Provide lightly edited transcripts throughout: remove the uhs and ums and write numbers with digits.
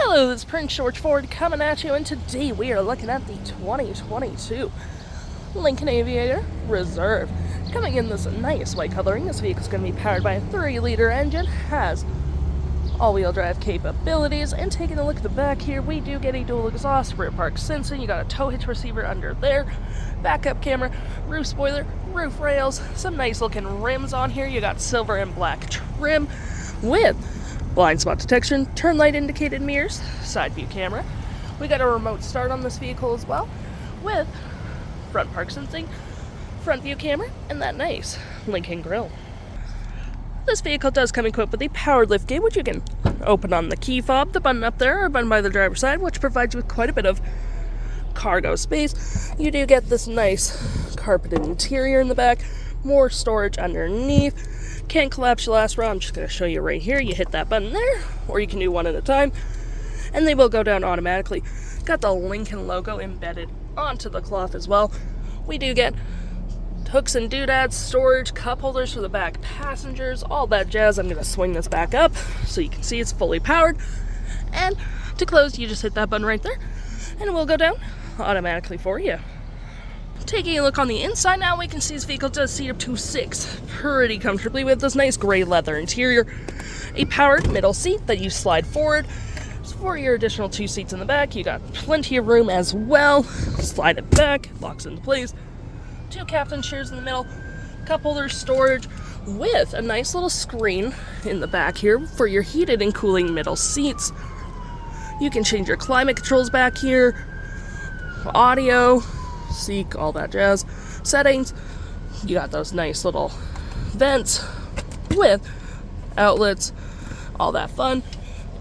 Hello, this is Prince George Ford coming at you, and today we are looking at the 2022 Lincoln Aviator Reserve. Coming in this nice white coloring, this vehicle is going to be powered by a 3-liter engine, has all-wheel drive capabilities, and taking a look at the back here, we do get a dual exhaust, rear park sensing, you got a tow hitch receiver under there, backup camera, roof spoiler, roof rails, some nice looking rims on here, you got silver and black trim with blind spot detection, turn light indicated mirrors, side view camera. We got a remote start on this vehicle as well, with front park sensing, front view camera, and that nice Lincoln grille. This vehicle does come equipped with a powered liftgate, which you can open on the key fob, the button up there, or button by the driver's side, which provides you with quite a bit of cargo space. You do get this nice carpeted interior in the back, more storage underneath. Can't collapse your last row. I'm just going to show you right here. You hit that button there, or you can do one at a time, and they will go down automatically. Got the Lincoln logo embedded onto the cloth as well. We do get hooks and doodads, storage, cup holders for the back passengers, all that jazz. I'm going to swing this back up so you can see it's fully powered. And to close, you just hit that button right there, and it will go down automatically for you. Taking a look on the inside now, we can see this vehicle does seat up to 6 pretty comfortably with this nice gray leather interior. A powered middle seat that you slide forward. For your additional 2 seats in the back, you got plenty of room as well. Slide it back, locks into place. 2 captain chairs in the middle, cup holder storage with a nice little screen in the back here for your heated and cooling middle seats. You can change your climate controls back here, audio, seek, all that jazz. Settings, you got those nice little vents with outlets, all that fun,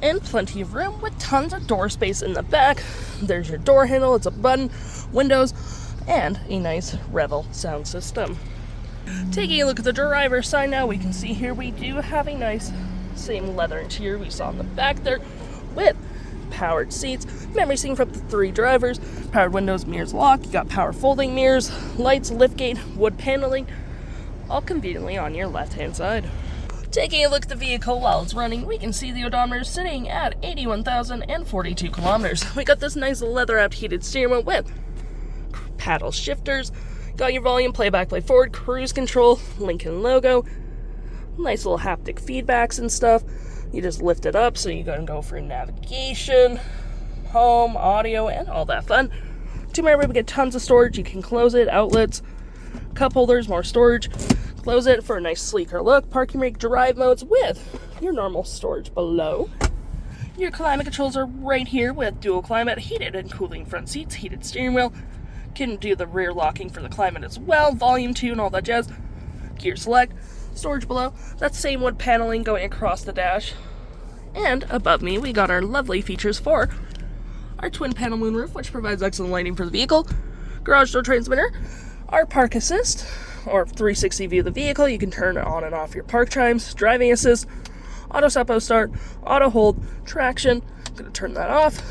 and plenty of room with tons of door space in the back. There's your door handle, it's a button, windows, and a nice Revel sound system. Taking a look at the driver's side now, we can see here we do have a nice same leather interior we saw in the back there with powered seats, memory seating for up to 3 drivers, powered windows, mirrors lock, you got power folding mirrors, lights, liftgate, wood paneling, all conveniently on your left-hand side. Taking a look at the vehicle while it's running, we can see the odometer sitting at 81,042 kilometers. We got this nice leather-wrapped heated steering wheel with paddle shifters, got your volume, playback, play forward, cruise control, Lincoln logo, nice little haptic feedbacks and stuff. You just lift it up so you can go for navigation, home, audio, and all that fun. To my right, we get tons of storage. You can close it, outlets, cup holders, more storage. Close it for a nice sleeker look. Parking brake drive modes with your normal storage below. Your climate controls are right here with dual climate, heated and cooling front seats, heated steering wheel. Can do the rear locking for the climate as well, volume tune, all that jazz. Gear select. Storage below, that same wood paneling going across the dash. And above me, we got our lovely features for our twin panel moonroof, which provides excellent lighting for the vehicle, garage door transmitter, our park assist, or 360 view of the vehicle. You can turn on and off your park chimes, driving assist, auto stop, auto start, auto hold, traction. I'm going to turn that off.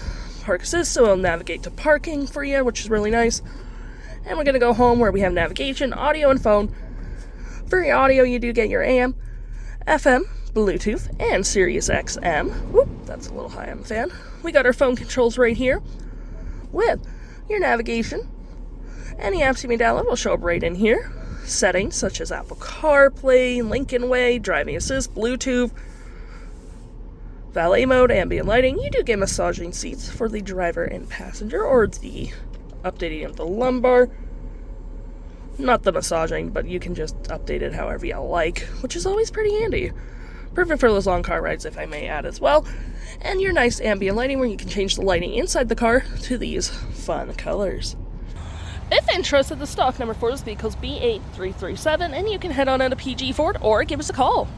Park assist, so it'll navigate to parking for you, which is really nice. And we're going to go home where we have navigation, audio, and phone. For your audio, you do get your AM, FM, Bluetooth, and SiriusXM. Whoop, that's a little high on the fan. We got our phone controls right here with your navigation. Any apps you may download will show up right in here. Settings such as Apple CarPlay, Lincoln Way, driving assist, Bluetooth, valet mode, ambient lighting. You do get massaging seats for the driver and passenger, or the updating of the lumbar. Not the massaging, but you can just update it however you like, which is always pretty handy. Perfect for those long car rides, if I may add as well. And your nice ambient lighting where you can change the lighting inside the car to these fun colors. If interested, the stock number for this vehicle is B8337, and you can head on out to PG Ford or give us a call.